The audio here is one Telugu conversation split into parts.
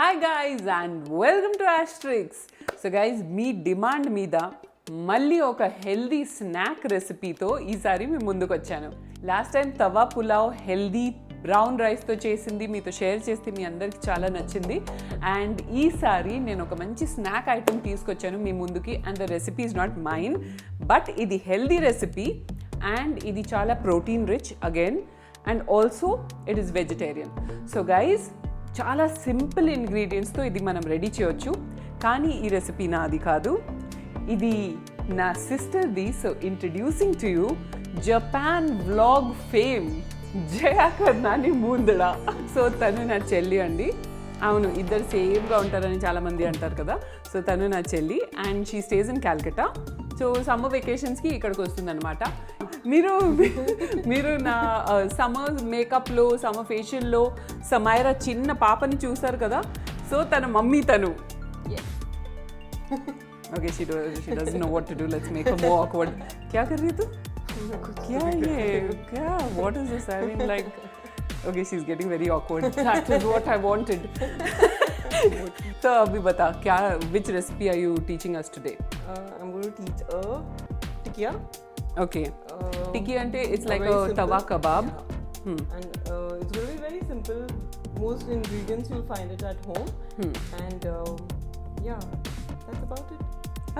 Hi guys and welcome to Ashtrixx. So guys, me demand మీద మళ్ళీ ఒక హెల్దీ స్నాక్ రెసిపీతో ఈసారి మీ ముందుకు వచ్చాను. లాస్ట్ టైం తవా పులావ్ హెల్దీ బ్రౌన్ రైస్తో చేసింది మీతో షేర్ చేస్తే మీ అందరికి చాలా నచ్చింది. అండ్ ఈసారి నేను ఒక మంచి స్నాక్ ఐటమ్ తీసుకొచ్చాను మీ ముందుకి. And the recipe is not mine, but ఇది హెల్దీ రెసిపీ అండ్ ఇది చాలా protein rich again, and also it is vegetarian. So guys, చాలా సింపుల్ ఇంగ్రీడియంట్స్తో ఇది మనం రెడీ చేయొచ్చు. కానీ ఈ రెసిపీ నాది కాదు, ఇది నా సిస్టర్ది. So introducing to you Japan vlog fame Jaya Karnani ముందడా. సో తను నా చెల్లి అండి. అవును, ఇద్దరు సేమ్గా ఉంటారని చాలామంది అంటారు కదా. సో తను నా చెల్లి and she stays in Calcutta. So summer వెకేషన్స్కి ఇక్కడికి వస్తుందన్నమాట. మీరు నా సమ్మర్ మేకప్లో, సమ్మర్ ఫేషియల్లో సమైరా చిన్న పాపని చూసారు కదా. సో తన మమ్మీ తను. Okay, she doesn't know what to do. Let's make her more awkward. क्या कर रही है तू? क्या what is this? I mean, like, okay, she's getting very awkward. That is what I wanted. So abhi bata, which recipe are you teaching us today? I'm going to teach a tikki. Okay. Tikki ante it's like a tawa kebab. Yeah. And it's going to be very simple. Most ingredients you'll find it at home. And yeah, that's about it.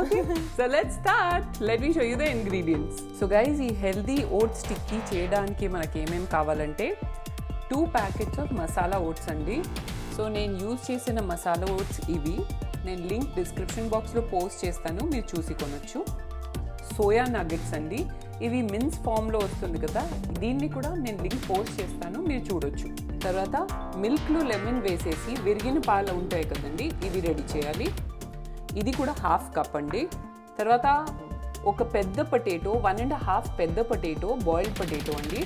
Okay, so let's start. Let me show you the ingredients. So guys, ee healthy oats tikki cheyadaniki manaki em kavalante 2 packets of masala oats andi. So నేను యూజ్ చేసిన మసాలా ఓట్స్ ఇవి. నేను లింక్ డిస్క్రిప్షన్ బాక్స్లో పోస్ట్ చేస్తాను, మీరు చూసి కొనొచ్చు. సోయా నగ్గెట్స్ అండి, ఇవి మిన్స్ ఫామ్లో వస్తుంది కదా. దీన్ని కూడా నేను లింక్ పోస్ట్ చేస్తాను, మీరు చూడొచ్చు. తర్వాత మిల్క్లో లెమన్ వేసేసి విరిగిన పాలు ఉంటాయి కదండి, ఇవి రెడీ చేయాలి. ఇది కూడా 1/2 కప్ అండి. తర్వాత ఒక పెద్ద పొటాటో, 1.5 పెద్ద పొటాటో, బాయిల్డ్ పొటాటో అండి.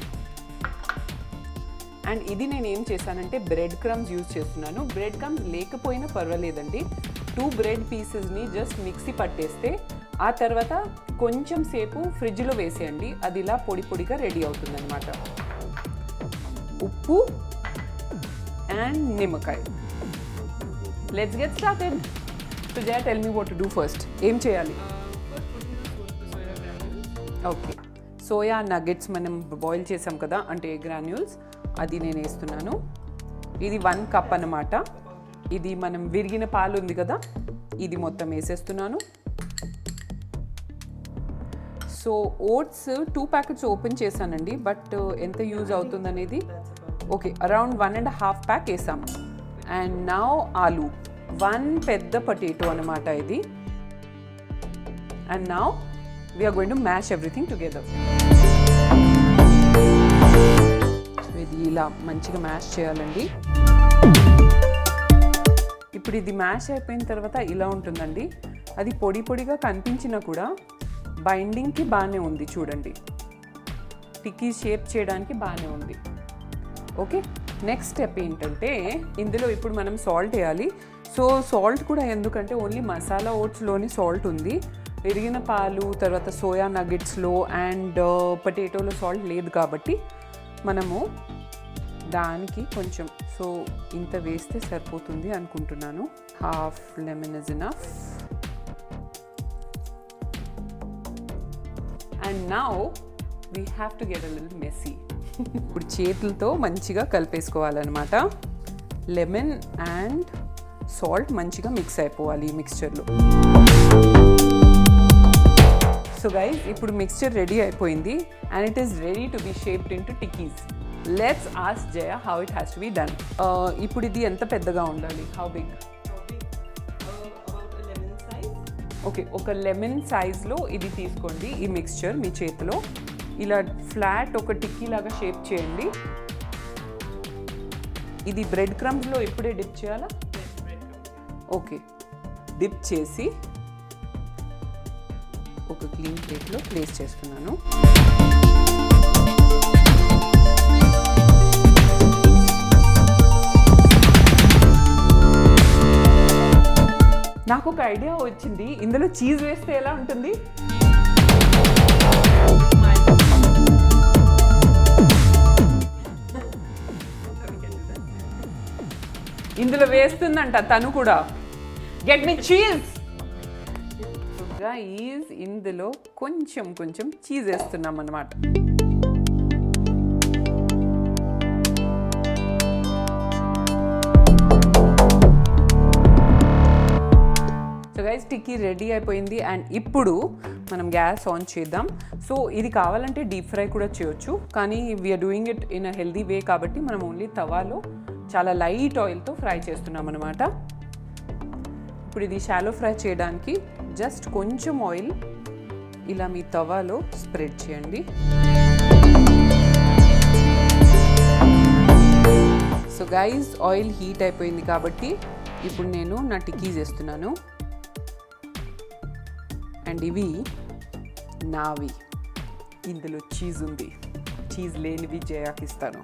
అండ్ ఇది నేను ఏం చేశానంటే బ్రెడ్ క్రమ్స్ యూజ్ చేస్తున్నాను. బ్రెడ్ క్రమ్స్ లేకపోయినా పర్వాలేదండి. 2 బ్రెడ్ పీసెస్ని జస్ట్ మిక్సీ పట్టేస్తే ఆ తర్వాత కొంచెం సేపు ఫ్రిడ్జ్లో వేసేయండి, అది ఇలా పొడి పొడిగా రెడీ అవుతుందన్నమాట. ఉప్పు అండ్ నిమ్మకాయ. Let's get started. So Jaya, tell me what to do first. ఏం చేయాలి? ఓకే, సోయా నగ్గెట్స్ మనం బాయిల్ చేసాం కదా, అంటే గ్రాన్యూల్స్, అది నేను వేస్తున్నాను. ఇది 1 కప్ అన్నమాట. ఇది మనం విరిగిన పాలు ఉంది కదా, ఇది మొత్తం వేసేస్తున్నాను. సో ఓట్స్ 2 ప్యాకెట్స్ ఓపెన్ చేశానండి, బట్ ఎంత యూజ్ అవుతుంది అనేది. ఓకే, అరౌండ్ 1.5 ప్యాక్ వేసాం. అండ్ నౌ ఆలూ, 1 పెద్ద పొటాటో అన్నమాట ఇది. And now we are going to mash everything together. ఇది ఇలా మంచిగా మ్యాష్ చేయాలండి. ఇప్పుడు ఇది మ్యాష్ అయిపోయిన తర్వాత ఇలా ఉంటుందండి. అది పొడి పొడిగా కనిపించినా కూడా బైండింగ్కి బాగానే ఉంది. చూడండి, టిక్కీ షేప్ చేయడానికి బాగానే ఉంది. ఓకే, నెక్స్ట్ స్టెప్ ఏంటంటే ఇందులో ఇప్పుడు మనం సాల్ట్ వేయాలి. సో సాల్ట్ కూడా ఎందుకంటే ఓన్లీ మసాలా ఓట్స్లోని సాల్ట్ ఉంది, విరిగిన పాలు తర్వాత సోయా నగ్గెట్స్లో అండ్ పొటాటోలో సాల్ట్ లేదు కాబట్టి మనము దానికి కొంచెం, సో ఇంత వేస్తే సరిపోతుంది అనుకుంటున్నాను. 1/2 lemon is enough. And now we have to get a little messy. ఇప్పుడు చేతులతో మంచిగా కలిపేసుకోవాలన్నమాట. లెమన్ అండ్ సాల్ట్ మంచిగా మిక్స్ అయిపోవాలి ఈ మిక్స్చర్లో. సో గైస్, ఇప్పుడు మిక్స్చర్ రెడీ అయిపోయింది and it is ready to be shaped into tikkis. Let's ask Jaya how it has to be done. ఇప్పుడు ఇది ఎంత పెద్దగా ఉండాలి? How big? ఓకే, ఒక లెమన్ సైజ్లో ఇది తీసుకోండి. ఈ మిక్స్చర్ మీ చేతిలో ఇలా ఫ్లాట్ ఒక టిక్కీ లాగా షేప్ చేయండి. ఇది బ్రెడ్ క్రమ్స్లో ఇప్పుడే డిప్ చేయాలా? ఓకే, డిప్ చేసి ఒక క్లీన్ ప్లేట్లో ప్లేస్ చేస్తున్నాను. నాకు ఒక ఐడియా వచ్చింది, ఇందులో చీజ్ వేస్తే ఎలా ఉంటుంది? ఇందులో వేస్తుందంట తను కూడా. Get me cheese. గైస్ ఇందులో కొంచెం చీజ్ వేస్తున్నాం అన్నమాట. సో గైస్ టిక్కీ రెడీ అయిపోయింది. అండ్ ఇప్పుడు మనం గ్యాస్ ఆన్ చేద్దాం. సో ఇది కావాలంటే డీప్ ఫ్రై కూడా చేయొచ్చు, కానీ we're doing it in a healthy way కాబట్టి మనం ఓన్లీ తవాలో చాలా లైట్ ఆయిల్తో ఫ్రై చేస్తున్నాం అన్నమాట. ఇప్పుడు ఇది షాలో ఫ్రై చేయడానికి జస్ట్ కొంచెం ఆయిల్ ఇలా మీ తవాలో స్ప్రెడ్ చేయండి. సో గైస్ ఆయిల్ హీట్ అయిపోయింది కాబట్టి ఇప్పుడు నేను నా టిక్కీస్ వేస్తున్నాను. అండ్ ఇవి నావి. ఇందులో చీజ్ ఉంది, చీజ్ లేనివి జయాకిస్తాను.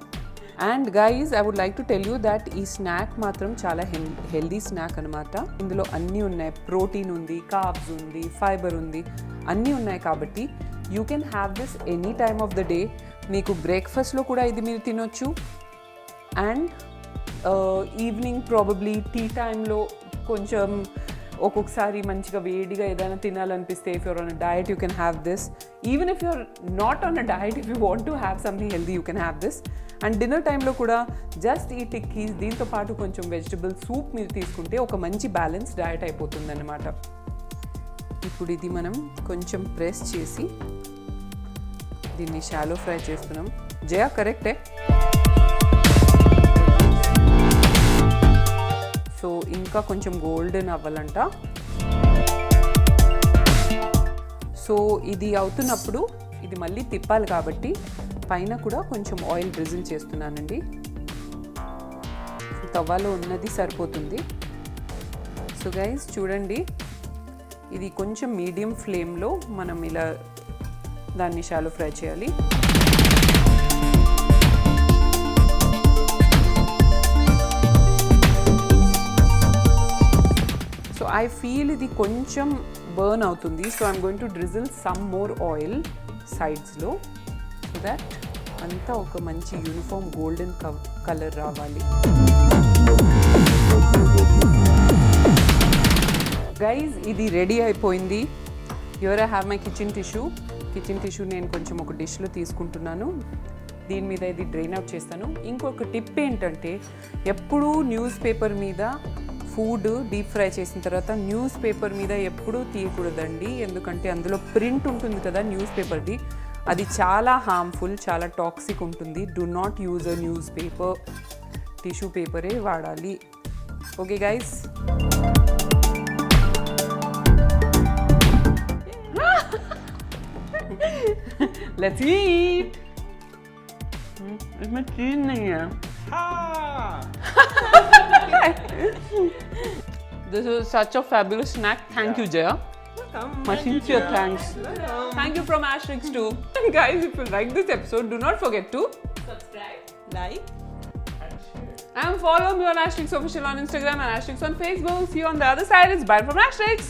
And guys I would like to tell you that ఈ స్నాక్ మాత్రం చాలా హెల్దీ స్నాక్ అనమాట. ఇందులో అన్నీ ఉన్నాయి, ప్రోటీన్ ఉంది, కార్బ్స్ ఉంది, ఫైబర్ ఉంది, అన్నీ ఉన్నాయి కాబట్టి you can have this any time of the day. మీకు బ్రేక్ఫాస్ట్లో కూడా ఇది మీరు తినొచ్చు. అండ్ ఈవినింగ్ ప్రాబబ్లీ టీ టైంలో కొంచెం ఒక్కొక్కసారి మంచిగా వేడిగా ఏదైనా తినాలనిపిస్తే if you're on a diet you can have this. Even if you're not on a diet, if you want to have something healthy you can have this. And dinner టైంలో కూడా జస్ట్ ఈ టిక్కీస్ దీంతో పాటు కొంచెం వెజిటబుల్ సూప్ మీరు తీసుకుంటే ఒక మంచి బ్యాలెన్స్ డయట్ అయిపోతుంది అన్నమాట. ఇప్పుడు ఇది మనం కొంచెం ప్రెస్ చేసి దీన్ని షాలో ఫ్రై చేస్తున్నాం. జయా కరెక్టే. సో ఇంకా కొంచెం గోల్డెన్ అవ్వాలంట. సో ఇది అవుతున్నప్పుడు ఇది మళ్ళీ తిప్పాలి కాబట్టి పైన కూడా కొంచెం ఆయిల్ డ్రిజిల్ చేస్తున్నానండి. తవ్వాలో ఉన్నది సరిపోతుంది. సో గైస్ చూడండి, ఇది కొంచెం మీడియం ఫ్లేమ్లో మనం ఇలా దాన్ని షాలో ఫ్రై చేయాలి. సో ఐ ఫీల్ ఇది కొంచెం బర్న్ అవుతుంది. So I'm going to drizzle some more oil సైడ్స్లో సో దట్ అంతా ఒక మంచి యూనిఫామ్ గోల్డెన్ కలర్ రావాలి. గైజ్ ఇది రెడీ అయిపోయింది. Here I have my kitchen tissue నేను కొంచెం ఒక డిష్లో తీసుకుంటున్నాను. దీని మీద ఇది డ్రైన్ అవుట్ చేస్తాను. ఇంకొక టిప్ ఏంటంటే ఎప్పుడూ న్యూస్ పేపర్ మీద ఫుడ్ డీప్ ఫ్రై చేసిన తర్వాత న్యూస్ పేపర్ మీద ఎప్పుడూ తీయకూడదండి. ఎందుకంటే అందులో ప్రింట్ ఉంటుంది కదా న్యూస్ పేపర్ది, అది చాలా హార్మ్ఫుల్, చాలా టాక్సిక్ ఉంటుంది. Do not use a newspaper, tissue పేపరే వాడాలి. Okay guys. Let's eat. इसमें चीज नहीं है. This is such a fabulous snack. Thank you, Jaya. Welcome. My sincere thanks. Welcome. Thank you from Ashtrixx too. Guys, if you like this episode, do not forget to Subscribe, like, and follow me on Ashtrixx Official on Instagram and Ashtrixx on Facebook. See you on the other side. It's bye from Ashtrixx.